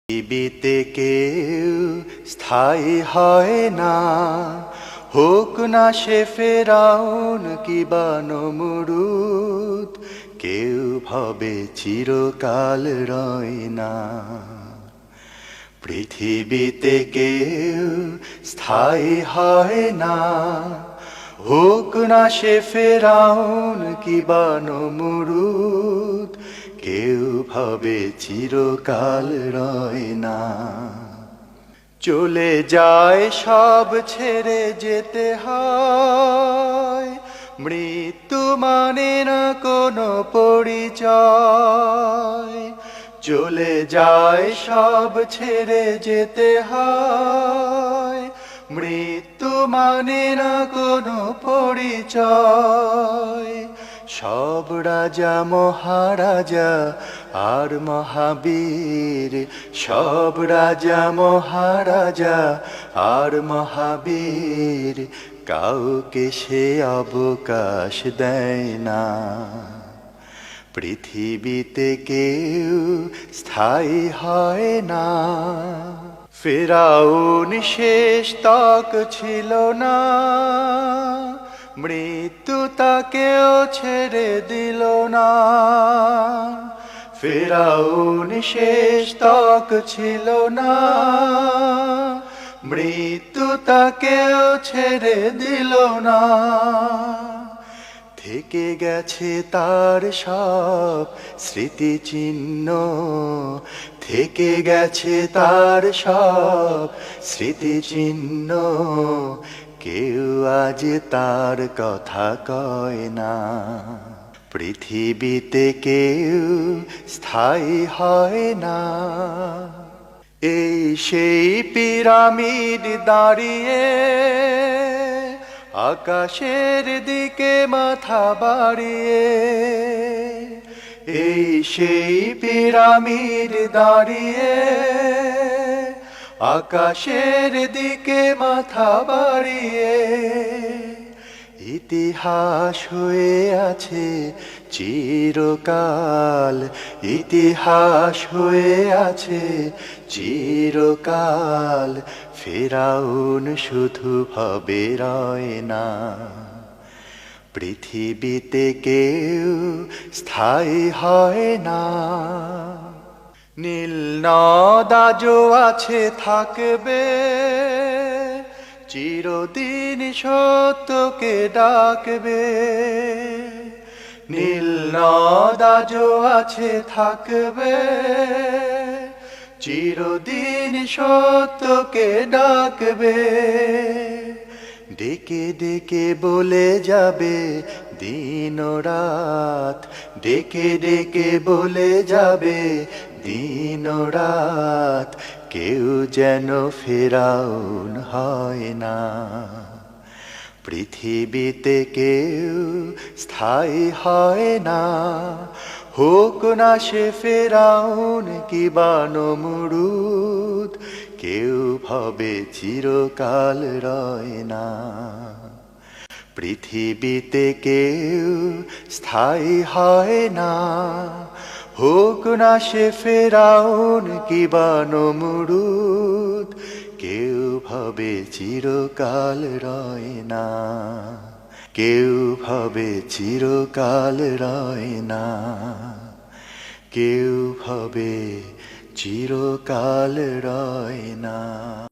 পৃথিবীতে কেউ স্থায়ী হয় না, হোক না সে ফেরাউন কিবা নমরুদ, কেউ ভবে চিরকাল রয় না। পৃথিবীতে কেউ স্থায়ী হয় না, হোক না সে ফেরাউন কিবা নমরুদ, কেউ ভাবে চিরকাল রয় না। চলে যায় সব ছেড়ে যেতে হয়, মৃত্যু মানে না কোনো পরিচয়। চলে যায় সব ছেড়ে যেতে হয়, মৃত্যু মানে না কোনো পরিচয়। সব রাজা মহারাজা আর মহাবীর, সব রাজা মহারাজা আর মহাবীর, কাউকে সে অবকাশ দেয় না। পৃথিবীতে কেউ স্থায়ী হয় না। ফেরাউন শেষ তক ছিল না, মৃত্যু তাকেও ছেড়ে দিল না। ফেরাউন শেষ তক ছিল না, মৃত্যু তাকেও ছেড়ে দিল না। থেকে গেছে তার সব স্মৃতিচিহ্ন, থেকে গেছে তার সব স্মৃতিচিহ্ন, কেউ আজ তার কথা কয় না। পৃথিবীতে কেউ স্থায়ী হয় না। এই সেই পিরামিড দাঁড়িয়ে আকাশের দিকে মাথা বাড়িয়ে, এই সেই পিরামিড দাঁড়িয়ে আকাশের দিকে মাথা বাড়িয়ে। ইতিহাস হয়ে আছে চিরকাল, ইতিহাস হয়ে আছে চিরকাল, ফেরাউন শুধু ভবে রয় না। পৃথিবীতে কেউ স্থায়ী হয় না। নীল নদ আজও আছে থাকবে, চিরদিন সত্যকে ডাকবে। নীল নদ আজও আছে থাকবে, চিরদিন সত্যকে ডাকবে। ডেকে ডেকে বলে যাবে দিন ও রাত, ডেকে ডেকে বলে যাবে দিন ও রাত, কেউ যেন ফেরাউন হয় না। পৃথিবীতে কেউ স্থায়ী হয় না, হোক না সে ফেরাউন কিবা নমরুদ, কেউ ভবে চিরকাল রয় না। পৃথিবীতে কেউ স্থায়ী হয় না, হোক না সে ফেরাউন কিবা নমরুদ, কেউ ভবে চিরকাল রয় না। কেউ ভবে চিরকাল রয় না। কেউ ভবে চিরকাল রয় না।